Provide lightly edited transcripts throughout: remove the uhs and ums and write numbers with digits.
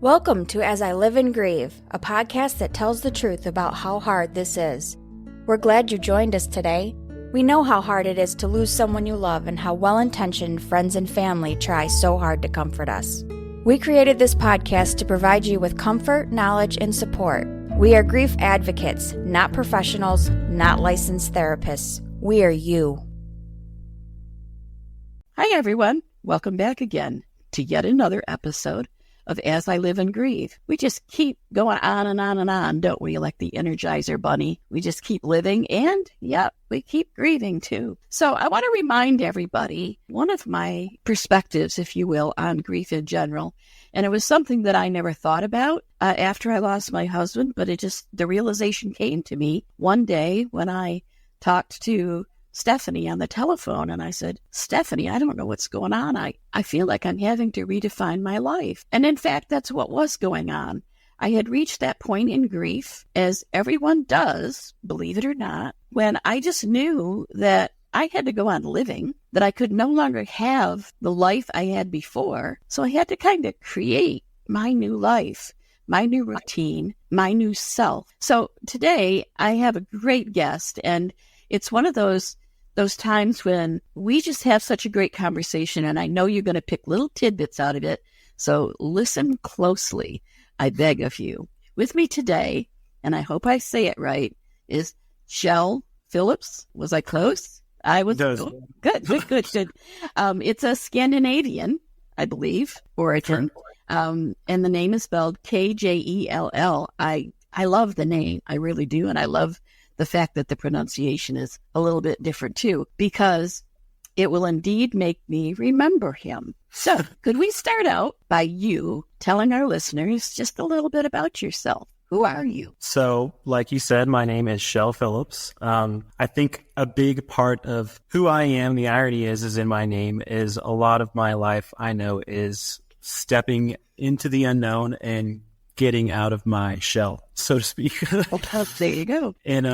Welcome to As I Live and Grieve, a podcast that tells the truth about how hard this is. We're glad you joined us today. We know how hard it is to lose someone you love and how well-intentioned friends and family try so hard to comfort us. We created this podcast to provide you with comfort, knowledge, and support. We are grief advocates, not professionals, not licensed therapists. We are you. Hi, everyone. Welcome back again to yet another episode of As I Live and Grieve. We just keep going on and on and on, don't we? Like the Energizer Bunny. We just keep living and, we keep grieving too. So I want to remind everybody one of my perspectives, if you will, on grief in general. And it was something that I never thought about after I lost my husband, but the realization came to me one day when I talked to Stephanie on the telephone, and I said, Stephanie, I don't know what's going on. I feel like I'm having to redefine my life. And in fact, that's what was going on. I had reached that point in grief, as everyone does, believe it or not, when I just knew that I had to go on living, that I could no longer have the life I had before. So I had to kind of create my new life, my new routine, my new self. So today I have a great guest, and it's one of those times when we just have such a great conversation, and I know you're going to pick little tidbits out of it. So listen closely, I beg of you. With me today, and I hope I say it right, is Kjell Phillips. Was I close? I was. Good. It's a Scandinavian, I believe, origin. And the name is spelled Kjell. I love the name. I really do. And I love the fact that the pronunciation is a little bit different too, because it will indeed make me remember him. So could we start out by you telling our listeners just a little bit about yourself? Who are you? So, like you said, my name is Kjell Phillips. I think a big part of who I am, the irony is in my name, is a lot of my life I know is stepping into the unknown and getting out of my shell, so to speak. There you go. And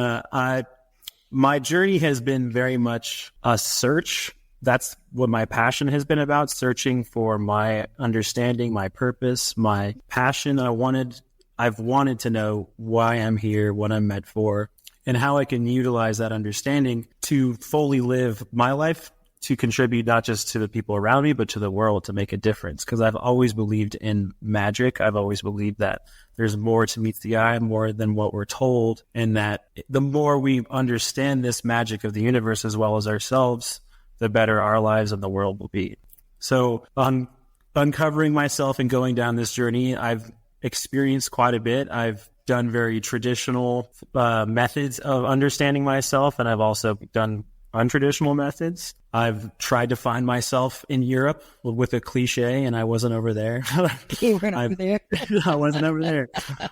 my journey has been very much a search. That's what my passion has been about, searching for my understanding, my purpose, my passion. I've wanted to know why I'm here, what I'm meant for, and how I can utilize that understanding to fully live my life, to contribute not just to the people around me, but to the world, to make a difference. Because I've always believed in magic. I've always believed that there's more to meet the eye, more than what we're told. And that the more we understand this magic of the universe as well as ourselves, the better our lives and the world will be. So on uncovering myself and going down this journey, I've experienced quite a bit. I've done very traditional methods of understanding myself, and I've also done untraditional methods. I've tried to find myself in Europe with a cliche, and I wasn't over there. You weren't over there. I wasn't over there.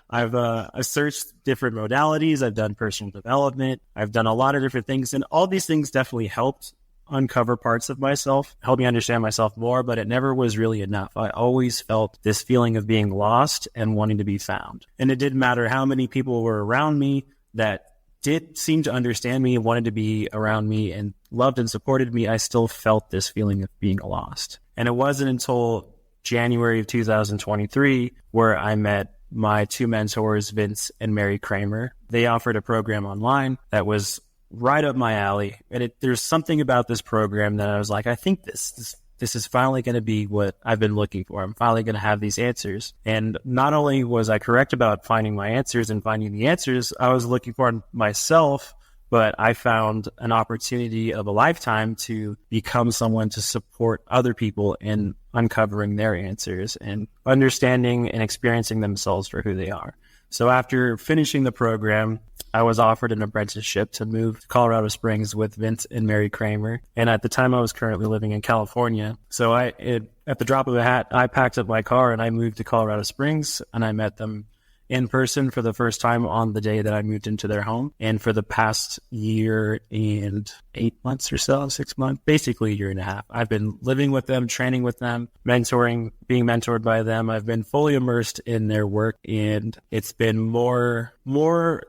I've searched different modalities. I've done personal development. I've done a lot of different things, and all these things definitely helped uncover parts of myself, help me understand myself more, but it never was really enough. I always felt this feeling of being lost and wanting to be found. And it didn't matter how many people were around me that did seem to understand me and wanted to be around me and loved and supported me. I still felt this feeling of being lost. And it wasn't until January of 2023 where I met my two mentors, Vince and Mary Kramer. They offered a program online that was right up my alley. And there's something about this program that I was like, I think this is finally going to be what I've been looking for. I'm finally going to have these answers. And not only was I correct about finding my answers and finding the answers I was looking for myself, but I found an opportunity of a lifetime to become someone to support other people in uncovering their answers and understanding and experiencing themselves for who they are. So after finishing the program, I was offered an apprenticeship to move to Colorado Springs with Vince and Mary Kramer. And at the time, I was currently living in California. So at the drop of a hat, I packed up my car and I moved to Colorado Springs, and I met them in person for the first time on the day that I moved into their home. And for the past year and 8 months or so, 6 months, basically a year and a half, I've been living with them, training with them, being mentored by them. I've been fully immersed in their work, and it's been more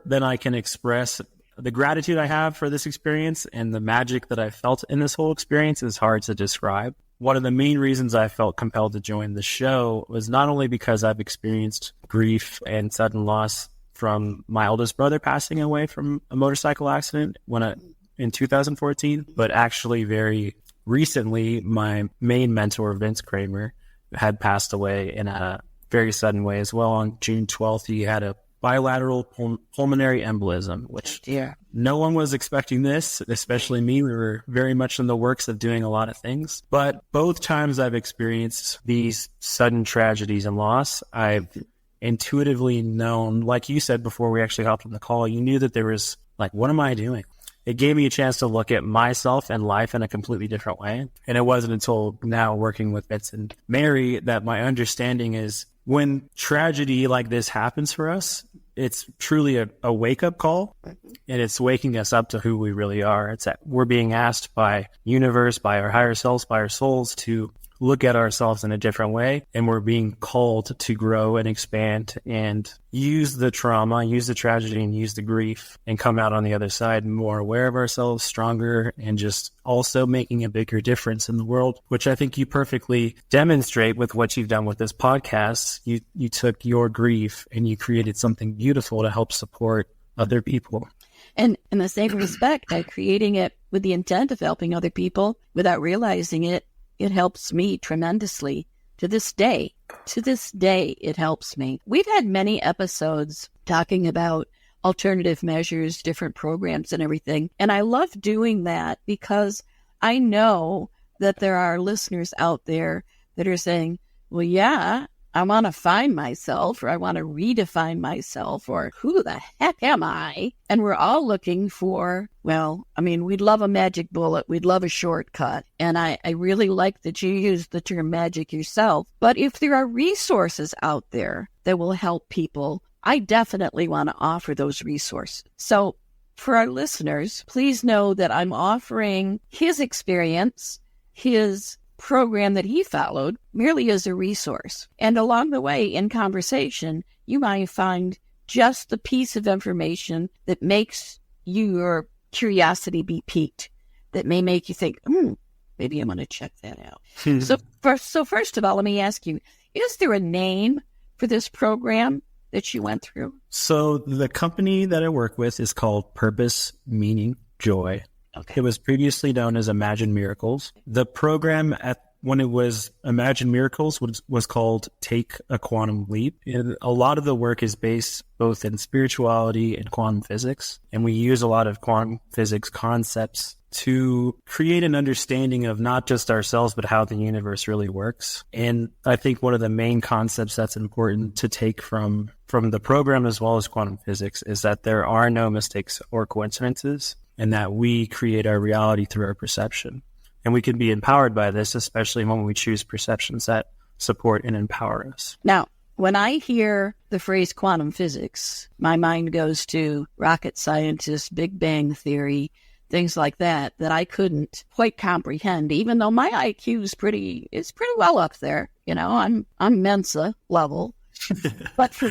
than I can express. The gratitude I have for this experience and the magic that I felt in this whole experience is hard to describe. one of the main reasons I felt compelled to join the show was not only because I've experienced grief and sudden loss from my oldest brother passing away from a motorcycle accident in 2014, but actually very recently, my main mentor, Vince Kramer, had passed away in a very sudden way as well. On June 12th, he had a bilateral pulmonary embolism, which no one was expecting this, especially me. We were very much in the works of doing a lot of things. But both times I've experienced these sudden tragedies and loss, I've intuitively known, like you said before we actually hopped on the call, you knew that there was like, what am I doing? It gave me a chance to look at myself and life in a completely different way. And it wasn't until now working with Vince and Mary that my understanding is when tragedy like this happens for us, it's truly a wake-up call, and it's waking us up to who we really are. It's that we're being asked by universe, by our higher selves, by our souls to look at ourselves in a different way, and we're being called to grow and expand and use the trauma, use the tragedy, and use the grief, and come out on the other side more aware of ourselves, stronger, and just also making a bigger difference in the world, which I think you perfectly demonstrate with what you've done with this podcast. You took your grief and you created something beautiful to help support other people. And in the same respect, by creating it with the intent of helping other people without realizing it, it helps me tremendously. To this day, it helps me. We've had many episodes talking about alternative measures, different programs and everything. And I love doing that because I know that there are listeners out there that are saying, well, yeah, I want to find myself, or I want to redefine myself, or who the heck am I? And we're all looking for, well, I mean, we'd love a magic bullet. We'd love a shortcut. And I really like that you use the term magic yourself. But if there are resources out there that will help people, I definitely want to offer those resources. So for our listeners, please know that I'm offering his experience, his program that he followed, merely as a resource. And along the way in conversation, you might find just the piece of information that makes your curiosity be piqued, that may make you think, maybe I'm going to check that out. So first of all, let me ask you, is there a name for this program that you went through? So the company that I work with is called Purpose, Meaning, Joy. Okay. It was previously known as Imagine Miracles. The program when it was Imagine Miracles was called Take a Quantum Leap. And a lot of the work is based both in spirituality and quantum physics. And we use a lot of quantum physics concepts to create an understanding of not just ourselves, but how the universe really works. And I think one of the main concepts that's important to take from the program as well as quantum physics is that there are no mistakes or coincidences, and that we create our reality through our perception. And we can be empowered by this, especially when we choose perceptions that support and empower us. Now, when I hear the phrase quantum physics, my mind goes to rocket scientists, Big Bang theory, things like that I couldn't quite comprehend, even though my IQ is pretty well up there. You know, I'm Mensa level. But for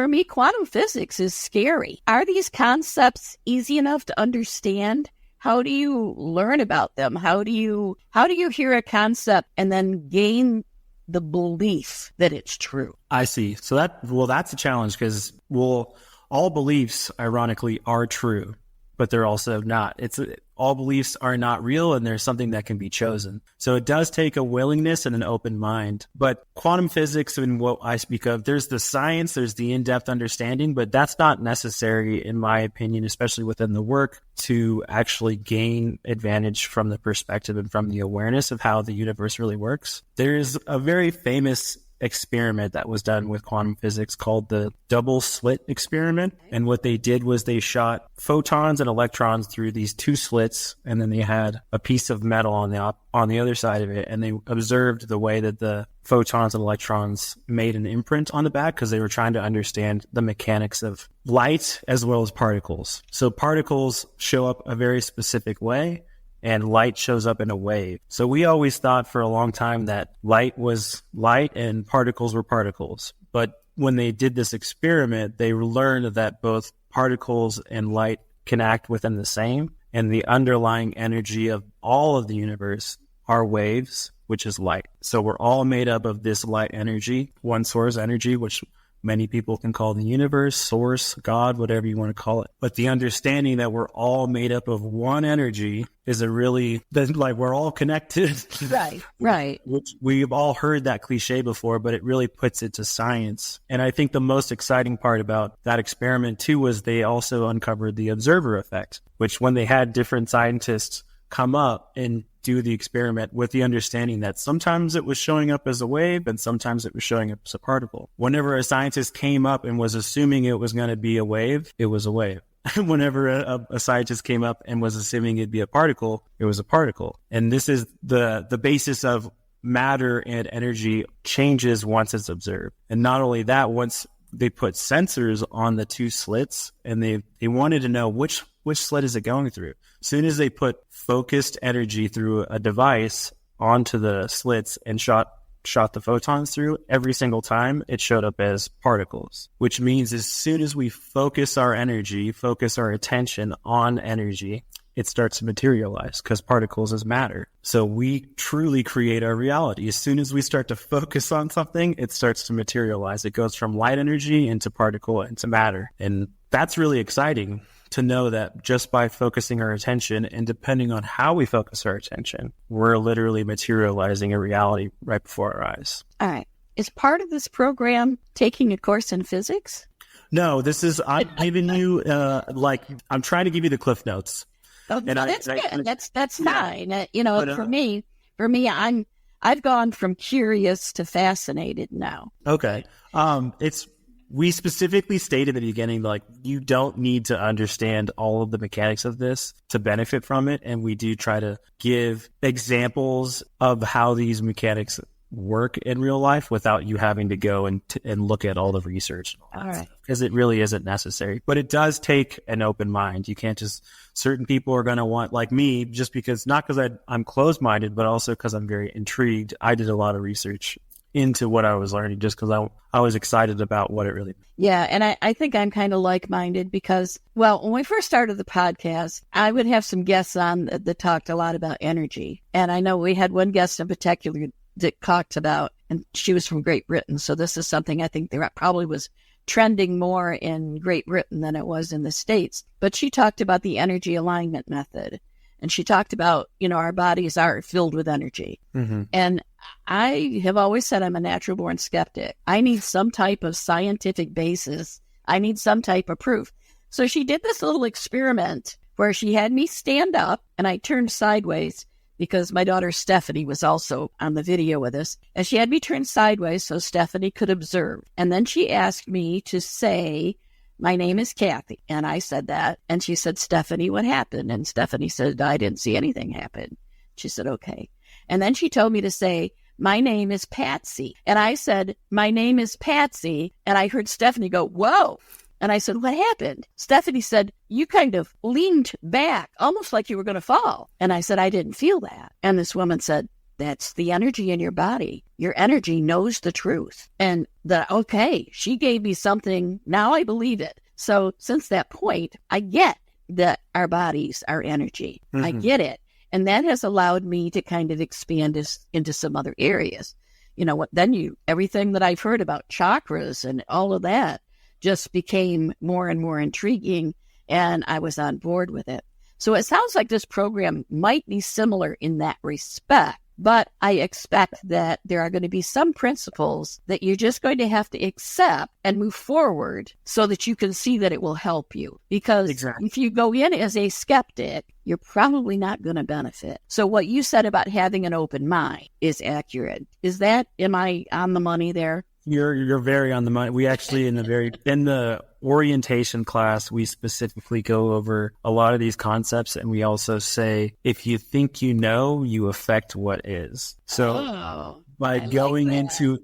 me, quantum physics is scary. Are these concepts easy enough to understand? How do you learn about them? How do you hear a concept and then gain the belief that it's true? I see. So that's a challenge because, all beliefs, ironically, are true, but they're also not. All beliefs are not real, and there's something that can be chosen. So it does take a willingness and an open mind. But quantum physics and what I speak of, there's the science, there's the in-depth understanding, but that's not necessary, in my opinion, especially within the work, to actually gain advantage from the perspective and from the awareness of how the universe really works. There's a very famous experiment that was done with quantum physics called the double-slit experiment. And what they did was they shot photons and electrons through these two slits, and then they had a piece of metal on the other side of it, and they observed the way that the photons and electrons made an imprint on the back, because they were trying to understand the mechanics of light as well as particles. So particles show up a very specific way, and light shows up in a wave. So we always thought for a long time that light was light and particles were particles. But when they did this experiment, they learned that both particles and light can act within the same, and the underlying energy of all of the universe are waves, which is light. So we're all made up of this light energy, one source energy, which many people can call the universe, source, God, whatever you want to call it. But the understanding that we're all made up of one energy is like we're all connected. Right. Which we've all heard that cliche before, but it really puts it to science. And I think the most exciting part about that experiment too was they also uncovered the observer effect, which when they had different scientists come up and do the experiment with the understanding that sometimes it was showing up as a wave and sometimes it was showing up as a particle. Whenever a scientist came up and was assuming it was going to be a wave, it was a wave. Whenever a scientist came up and was assuming it'd be a particle, it was a particle. And this is the basis of matter and energy changes once it's observed. And not only that, once they put sensors on the two slits and they wanted to know which slit is it going through. As soon as they put focused energy through a device onto the slits and shot the photons through, every single time it showed up as particles, which means as soon as we focus our energy, focus our attention on energy, it starts to materialize because particles is matter. So we truly create our reality. As soon as we start to focus on something, it starts to materialize. It goes from light energy into particle into matter. And that's really exciting to know that just by focusing our attention and depending on how we focus our attention, we're literally materializing a reality right before our eyes. All right. Is part of this program taking a course in physics? No, I'm giving you, I'm trying to give you the Cliff Notes. Oh, and that's good. That's fine. For me, I've gone from curious to fascinated now. Okay. We specifically stated at the beginning, like, you don't need to understand all of the mechanics of this to benefit from it. And we do try to give examples of how these mechanics work in real life without you having to go and look at all the research. All right. Because it really isn't necessary. But it does take an open mind. You can't just, certain people are going to want, like me, just because, not because I'm closed-minded, but also because I'm very intrigued. I did a lot of research into what I was learning just because I was excited about what it really meant. Yeah, and I think I'm kind of like-minded because, when we first started the podcast, I would have some guests on that talked a lot about energy. And I know we had one guest in particular that talked about, and she was from Great Britain, so this is something I think there probably was trending more in Great Britain than it was in the States. But she talked about the energy alignment method. And she talked about, our bodies are filled with energy. Mm-hmm. And I have always said I'm a natural born skeptic. I need some type of scientific basis. I need some type of proof. So she did this little experiment where she had me stand up and I turned sideways because my daughter Stephanie was also on the video with us. And she had me turn sideways so Stephanie could observe. And then she asked me to say, "My name is Kathy." And I said that. And she said, "Stephanie, what happened?" And Stephanie said, "I didn't see anything happen." She said, "Okay." And then she told me to say, "My name is Patsy." And I said, "My name is Patsy." And I heard Stephanie go, "Whoa." And I said, "What happened?" Stephanie said, "You kind of leaned back, almost like you were going to fall." And I said, "I didn't feel that." And this woman said, "That's the energy in your body. Your energy knows the truth." And okay, she gave me something. Now I believe it. So since that point, I get that our bodies are energy. Mm-hmm. I get it. And that has allowed me to kind of expand into some other areas. Everything that I've heard about chakras and all of that just became more and more intriguing. And I was on board with it. So it sounds like this program might be similar in that respect. But I expect that there are going to be some principles that you're just going to have to accept and move forward so that you can see that it will help you. Because If you go in as a skeptic, you're probably not going to benefit. So what you said about having an open mind is accurate. Am I on the money there? You're very on the money. We actually in the orientation class, we specifically go over a lot of these concepts, and we also say, if you think you know, you affect what is. So by going into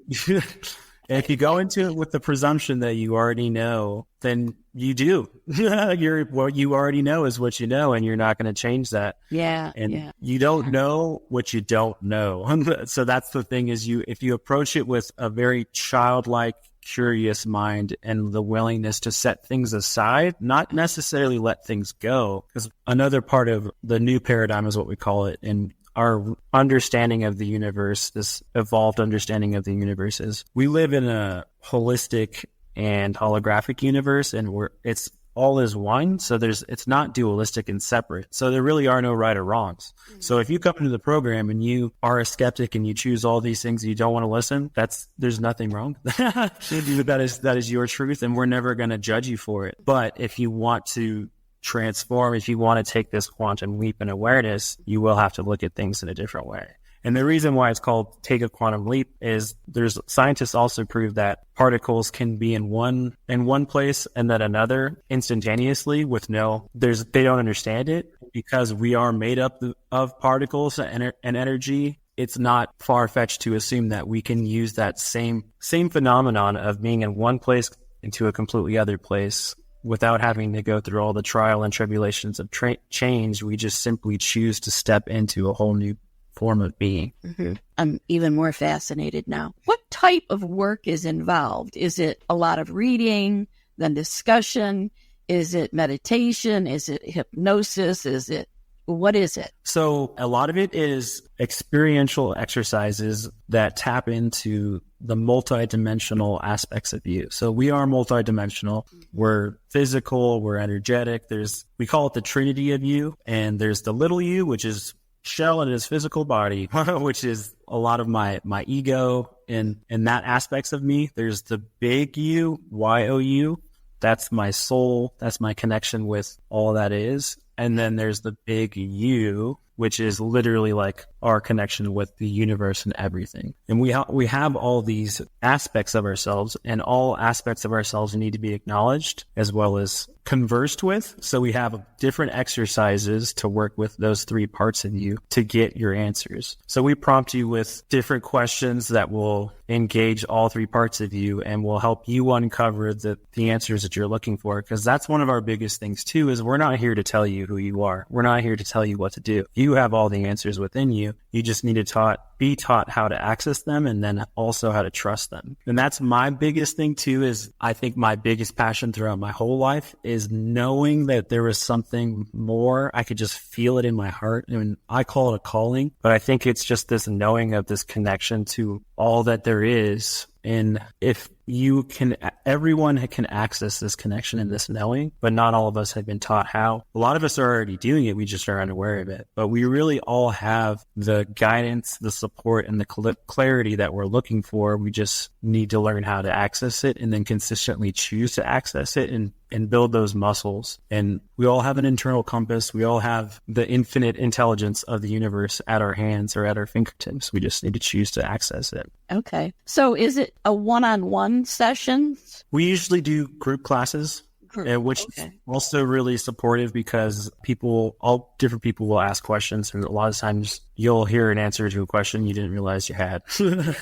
if you go into it with the presumption that you already know, then you do. What you already know is what you know, and you're not going to change that. Yeah. And you don't know what you don't know. So that's the thing is if you approach it with a very childlike, curious mind and the willingness to set things aside, not necessarily let things go. Because another part of the new paradigm is what we call it in our understanding of the universe, this evolved understanding of the universe, is we live in a holistic and holographic universe, and it's all is one. So it's not dualistic and separate. So there really are no right or wrongs. So if you come into the program and you are a skeptic and you choose all these things you don't want to listen, there's nothing wrong. That is your truth, and we're never going to judge you for it. But if you want to transform, if you want to take this quantum leap in awareness, you will have to look at things in a different way. And the reason why it's called Take a Quantum Leap is scientists also prove that particles can be in one place and then another instantaneously with they don't understand it, because we are made up of particles and energy. It's not far-fetched to assume that we can use that same phenomenon of being in one place into a completely other place without having to go through all the trial and tribulations of change. We just simply choose to step into a whole new form of being. Mm-hmm. I'm even more fascinated now. What type of work is involved? Is it a lot of reading, then discussion? Is it meditation? Is it hypnosis? What is it? So a lot of it is experiential exercises that tap into the multidimensional aspects of you. So we are multidimensional. We're physical, we're energetic. We call it the trinity of you. And there's the little you, which is shell in his physical body, which is a lot of my ego and that aspects of me. There's the big you, Y-O-U. That's my soul. That's my connection with all that is. And then there's the big you, which is literally like our connection with the universe and everything. And we have all these aspects of ourselves, and all aspects of ourselves need to be acknowledged as well as conversed with. So we have different exercises to work with those three parts of you to get your answers. So we prompt you with different questions that will engage all three parts of you and will help you uncover the answers that you're looking for. Because that's one of our biggest things too, is we're not here to tell you who you are. We're not here to tell you what to do. You have all the answers within you. You just need to be taught how to access them, and then also how to trust them. And that's my biggest thing too, is I think my biggest passion throughout my whole life is knowing that there was something more. I could just feel it in my heart. I mean, I call it a calling, but I think it's just this knowing of this connection to all that there is. And if everyone can access this connection and this knowing, but not all of us have been taught how. A lot of us are already doing it. We just are unaware of it. But we really all have the guidance, the support, and the clarity that we're looking for. We just need to learn how to access it and then consistently choose to access it and build those muscles. And we all have an internal compass. We all have the infinite intelligence of the universe at our hands or at our fingertips. We just need to choose to access it. Okay. So is it a one-on-one session? We usually do group classes, which is also really supportive, because all different people will ask questions, and a lot of times you'll hear an answer to a question you didn't realize you had.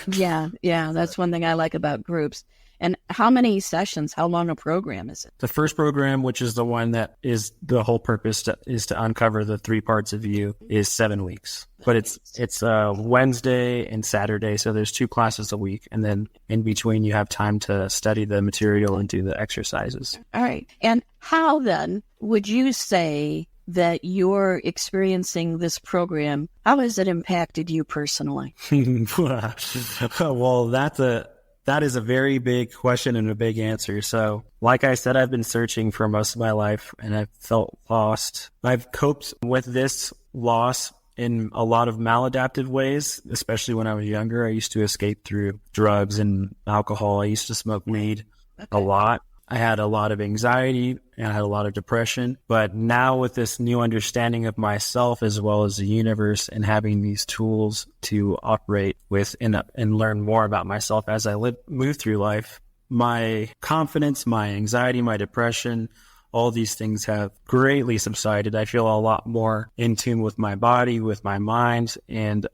Yeah. That's one thing I like about groups. And how many sessions, how long a program is it? The first program, which is the one that is the whole purpose is to uncover the three parts of you, is 7 weeks. But it's Wednesday and Saturday, so there's 2 classes a week. And then in between, you have time to study the material and do the exercises. All right. And how then would you say that you're experiencing this program, how has it impacted you personally? Well, that is a very big question and a big answer. So, like I said, I've been searching for most of my life, and I've felt lost. I've coped with this loss in a lot of maladaptive ways, especially when I was younger. I used to escape through drugs and alcohol. I used to smoke weed a lot. I had a lot of anxiety and I had a lot of depression. But now with this new understanding of myself as well as the universe, and having these tools to operate with and learn more about myself as I move through life, my confidence, my anxiety, my depression, all these things have greatly subsided. I feel a lot more in tune with my body, with my mind, and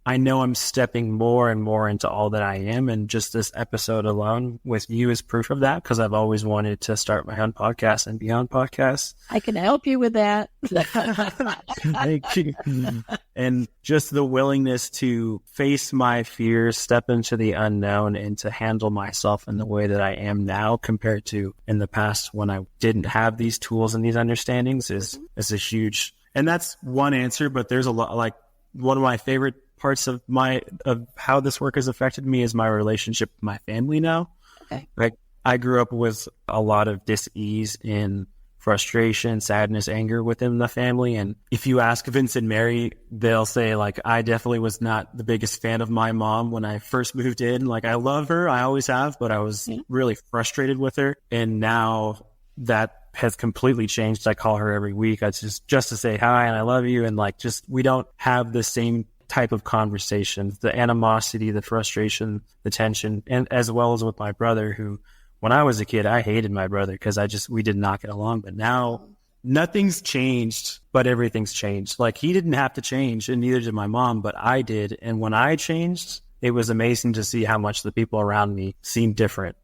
I know I'm stepping more and more into all that I am. And just this episode alone with you is proof of that, because I've always wanted to start my own podcast and be on podcasts. I can help you with that. Thank you. And just the willingness to face my fears, step into the unknown, and to handle myself in the way that I am now compared to in the past when I didn't have these tools and these understandings is a huge, and that's one answer, but there's a lot, like, one of my favorite parts of how this work has affected me is my relationship with my family now. Okay. Like, I grew up with a lot of dis-ease in frustration, sadness, anger within the family. And if you ask Vince and Mary, they'll say, like, I definitely was not the biggest fan of my mom when I first moved in. Like, I love her, I always have, but I was really frustrated with her. And now that has completely changed. I call her every week. It's just to say hi and I love you. And like, just, we don't have the same type of conversations, the animosity, the frustration, the tension, and as well as with my brother, who, when I was a kid, I hated my brother because we did not get along. But now nothing's changed, but everything's changed. Like, he didn't have to change, and neither did my mom, but I did. And when I changed, it was amazing to see how much the people around me seemed different.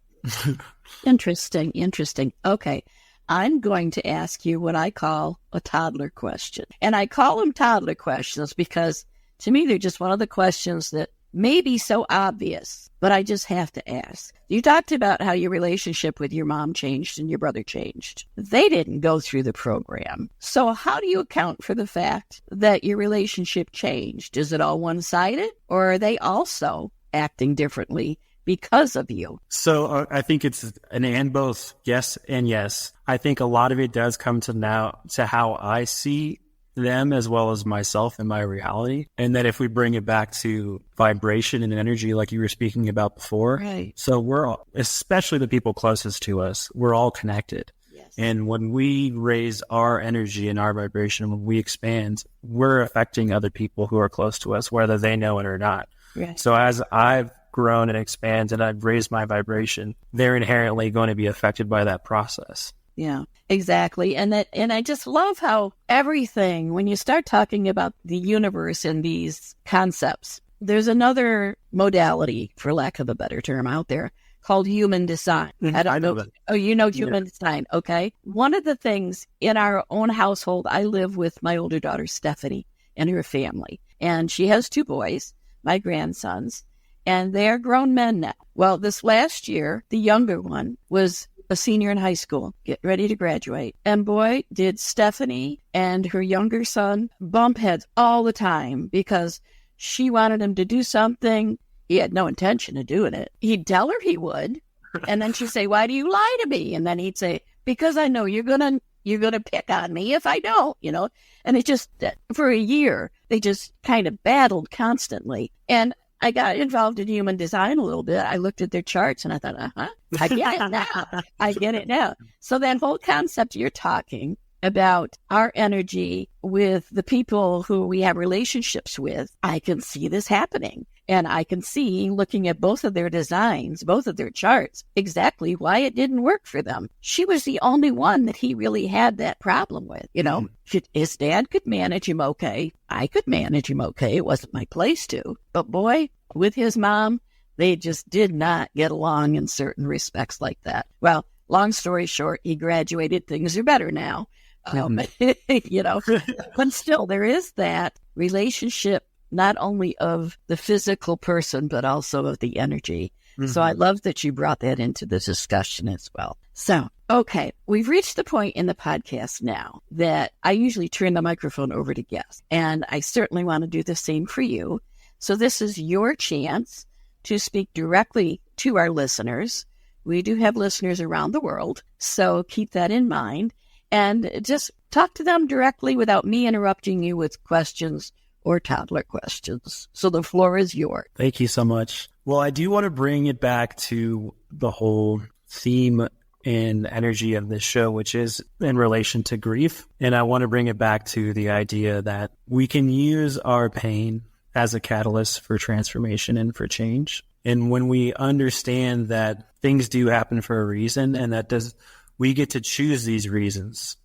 Interesting. Okay. I'm going to ask you what I call a toddler question. And I call them toddler questions because to me, they're just one of the questions that may be so obvious, but I just have to ask. You talked about how your relationship with your mom changed and your brother changed. They didn't go through the program. So how do you account for the fact that your relationship changed? Is it all one-sided, or are they also acting differently because of you? So I think it's an and both, yes and yes. I think a lot of it does come to how I see them as well as myself and my reality. And that if we bring it back to vibration and energy, like you were speaking about before, right. So we're all, especially the people closest to us, we're all connected. Yes. And when we raise our energy and our vibration, when we expand, we're affecting other people who are close to us, whether they know it or not. Right. So as I've grown and expanded, I've raised my vibration, they're inherently going to be affected by that process. Yeah, exactly. And I just love how everything, when you start talking about the universe and these concepts, there's another modality, for lack of a better term, out there called human design. I know that. Oh, you know human design. Okay. One of the things in our own household, I live with my older daughter, Stephanie, and her family. And she has 2 boys, my grandsons, and they're grown men now. Well, this last year, the younger one was a senior in high school, get ready to graduate. And boy, did Stephanie and her younger son bump heads all the time because she wanted him to do something. He had no intention of doing it. He'd tell her he would. And then she'd say, why do you lie to me? And then he'd say, because I know you're gonna pick on me if I don't, And it just, for a year, they just kind of battled constantly. And I got involved in human design a little bit. I looked at their charts and I thought, I get it now. I get it now. So that whole concept you're talking about, our energy with the people who we have relationships with, I can see this happening. And I can see, looking at both of their designs, both of their charts, exactly why it didn't work for them. She was the only one that he really had that problem with. His dad could manage him okay. I could manage him okay. It wasn't my place to. But boy, with his mom, they just did not get along in certain respects like that. Well, long story short, he graduated. Things are better now. But still, there is that relationship, not only of the physical person, but also of the energy. Mm-hmm. So I love that you brought that into the discussion as well. So, okay, we've reached the point in the podcast now that I usually turn the microphone over to guests, and I certainly want to do the same for you. So this is your chance to speak directly to our listeners. We do have listeners around the world, so keep that in mind, and just talk to them directly without me interrupting you with questions or toddler questions. So the floor is yours. Thank you so much. Well, I do want to bring it back to the whole theme and energy of this show, which is in relation to grief. And I want to bring it back to the idea that we can use our pain as a catalyst for transformation and for change. And when we understand that things do happen for a reason, and we get to choose these reasons.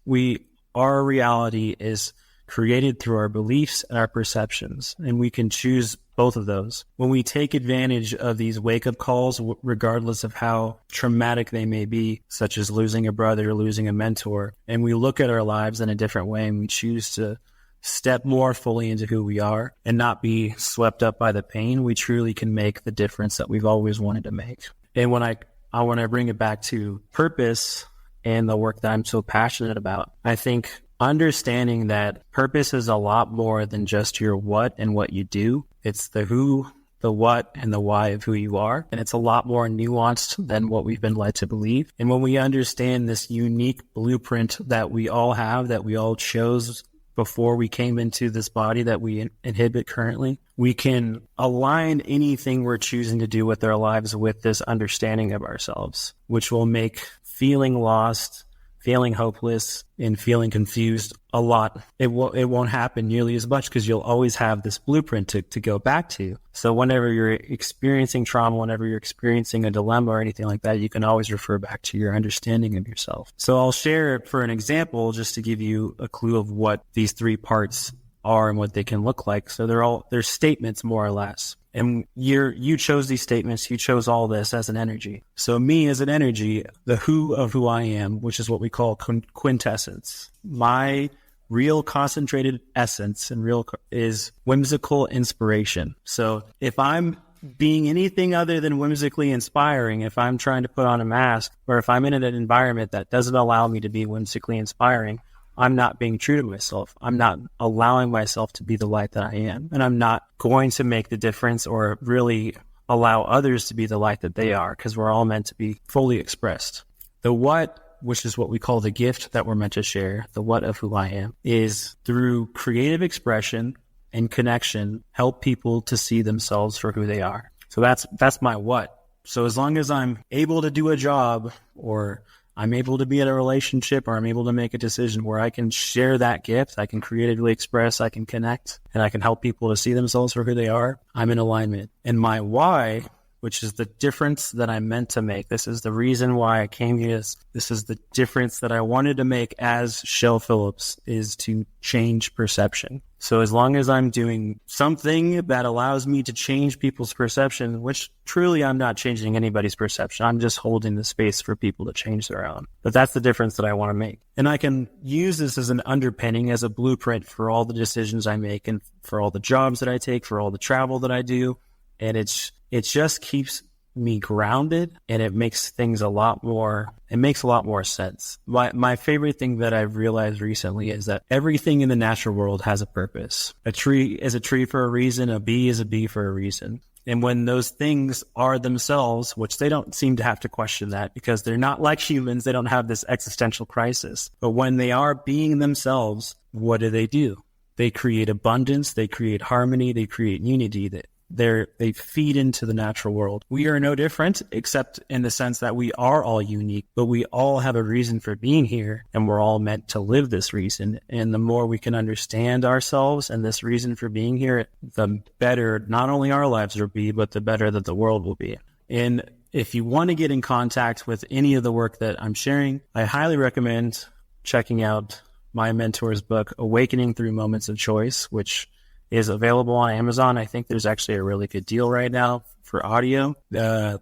Our reality is created through our beliefs and our perceptions, and we can choose both of those. When we take advantage of these wake-up calls, regardless of how traumatic they may be, such as losing a brother, losing a mentor, and we look at our lives in a different way, and we choose to step more fully into who we are and not be swept up by the pain, we truly can make the difference that we've always wanted to make. And when I bring it back to purpose and the work that I'm so passionate about, I think understanding that purpose is a lot more than just your what and what you do. It's the who, the what, and the why of who you are. And it's a lot more nuanced than what we've been led to believe. And when we understand this unique blueprint that we all have, that we all chose before we came into this body that we inhibit currently, we can align anything we're choosing to do with our lives with this understanding of ourselves, which will make feeling lost, feeling hopeless, and feeling confused a lot. It won't happen nearly as much because you'll always have this blueprint to go back to. So whenever you're experiencing trauma, whenever you're experiencing a dilemma or anything like that, you can always refer back to your understanding of yourself. So I'll share for an example, just to give you a clue of what these three parts are and what they can look like. So they're statements more or less. And you chose these statements, you chose all this as an energy. So me as an energy, the who of who I am, which is what we call quintessence. My real concentrated essence and real is whimsical inspiration. So if I'm being anything other than whimsically inspiring, if I'm trying to put on a mask, or if I'm in an environment that doesn't allow me to be whimsically inspiring, I'm not being true to myself. I'm not allowing myself to be the light that I am. And I'm not going to make the difference or really allow others to be the light that they are, because we're all meant to be fully expressed. The what, which is what we call the gift that we're meant to share, the what of who I am, is through creative expression and connection, help people to see themselves for who they are. So that's my what. So as long as I'm able to do a job, or I'm able to be in a relationship, or I'm able to make a decision where I can share that gift, I can creatively express, I can connect, and I can help people to see themselves for who they are, I'm in alignment. And my why, which is the difference that I'm meant to make. This is the reason why I came here. This is the difference that I wanted to make as Kjell Phillips, is to change perception. So as long as I'm doing something that allows me to change people's perception, which truly I'm not changing anybody's perception, I'm just holding the space for people to change their own. But that's the difference that I want to make. And I can use this as an underpinning, as a blueprint for all the decisions I make, and for all the jobs that I take, for all the travel that I do. And it just keeps me grounded, and it makes things a lot more sense. My favorite thing that I've realized recently is that everything in the natural world has a purpose. A tree is a tree for a reason. A bee is a bee for a reason. And when those things are themselves, which they don't seem to have to question that, because they're not like humans, they don't have this existential crisis. But when they are being themselves, what do? They create abundance, they create harmony, they create unity. They feed into the natural world. We are no different, except in the sense that we are all unique, but we all have a reason for being here, and we're all meant to live this reason. And the more we can understand ourselves and this reason for being here, the better not only our lives will be, but the better that the world will be. And if you want to get in contact with any of the work that I'm sharing, I highly recommend checking out my mentor's book, Awakening Through Moments of Choice, which is available on Amazon. I think there's actually a really good deal right now for audio.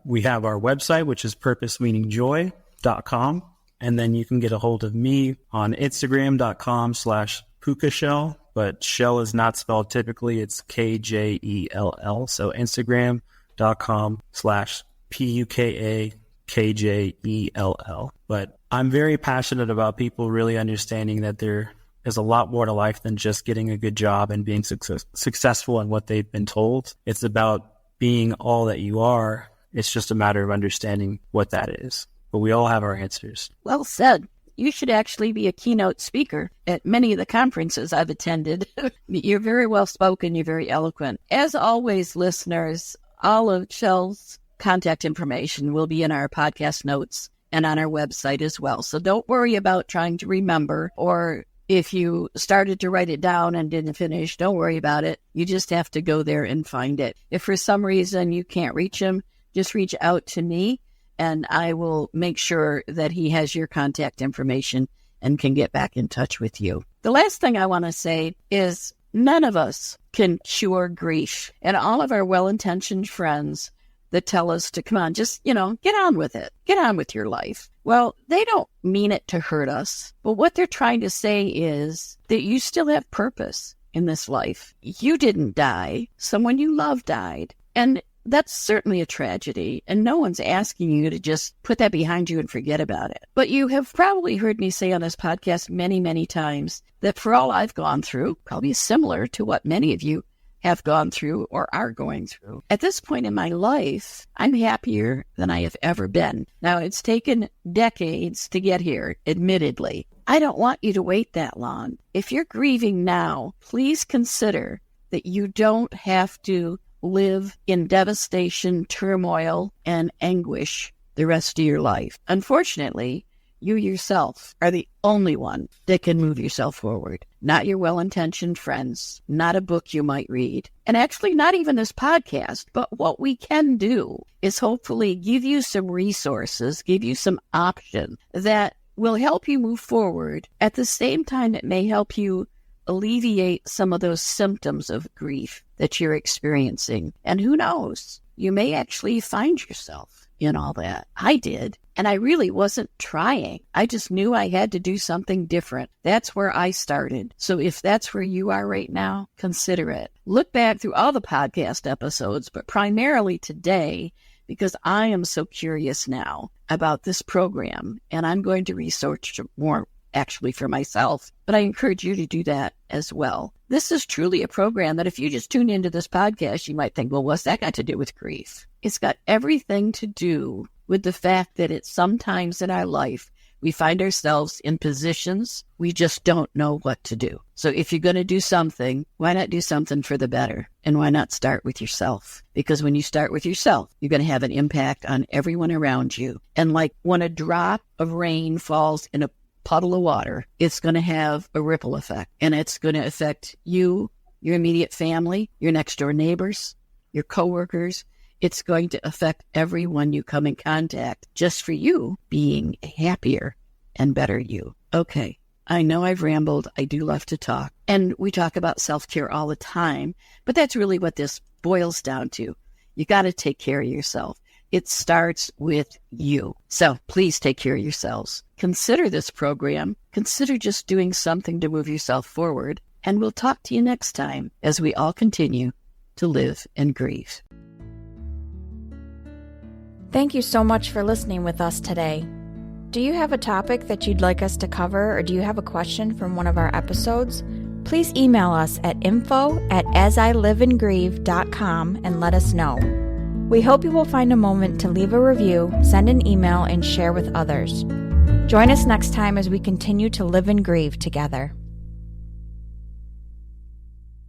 We have our website, which is purposemeaningjoy.com. And then you can get a hold of me on Instagram.com/pukashell, but shell is not spelled typically. It's KJELL. So Instagram.com/PUKAKJELL. But I'm very passionate about people really understanding that there is a lot more to life than just getting a good job and being successful in what they've been told. It's about being all that you are. It's just a matter of understanding what that is. But we all have our answers. Well said. You should actually be a keynote speaker at many of the conferences I've attended. You're very well spoken. You're very eloquent. As always, listeners, all of Kjell's contact information will be in our podcast notes and on our website as well. So don't worry about trying to remember, or if you started to write it down and didn't finish, don't worry about it. You just have to go there and find it. If for some reason you can't reach him, just reach out to me, and I will make sure that he has your contact information and can get back in touch with you. The last thing I want to say is none of us can cure grief. And all of our well-intentioned friends that tell us to, come on, just, get on with it. Get on with your life. Well, they don't mean it to hurt us. But what they're trying to say is that you still have purpose in this life. You didn't die. Someone you love died. And that's certainly a tragedy, and no one's asking you to just put that behind you and forget about it. But you have probably heard me say on this podcast many, many times that for all I've gone through, probably similar to what many of you have gone through or are going through. At this point in my life, I'm happier than I have ever been. Now, it's taken decades to get here, admittedly. I don't want you to wait that long. If you're grieving now, please consider that you don't have to live in devastation, turmoil, and anguish the rest of your life. Unfortunately, you yourself are the only one that can move yourself forward. Not your well-intentioned friends, not a book you might read, and actually not even this podcast. But what we can do is hopefully give you some resources, give you some options that will help you move forward. At the same time, it may help you alleviate some of those symptoms of grief that you're experiencing. And who knows, you may actually find yourself in all that. I did. And I really wasn't trying. I just knew I had to do something different. That's where I started. So if that's where you are right now, consider it. Look back through all the podcast episodes, but primarily today, because I am so curious now about this program, and I'm going to research more actually for myself, but I encourage you to do that as well. This is truly a program that if you just tune into this podcast, you might think, well, what's that got to do with grief? It's got everything to do with the fact that it's sometimes in our life, we find ourselves in positions we just don't know what to do. So if you're going to do something, why not do something for the better? And why not start with yourself? Because when you start with yourself, you're going to have an impact on everyone around you. And like when a drop of rain falls in a puddle of water, it's going to have a ripple effect, and it's going to affect you, your immediate family, your next door neighbors, your coworkers. It's going to affect everyone you come in contact just for you being a happier and better you. Okay, I know I've rambled. I do love to talk, and we talk about self-care all the time, but that's really what this boils down to. You got to take care of yourself. It starts with you. So please take care of yourselves. Consider this program. Consider just doing something to move yourself forward. And we'll talk to you next time as we all continue to live and grieve. Thank you so much for listening with us today. Do you have a topic that you'd like us to cover, or do you have a question from one of our episodes? Please email us at info@asiliveandgrieve.com and let us know. We hope you will find a moment to leave a review, send an email, and share with others. Join us next time as we continue to live and grieve together.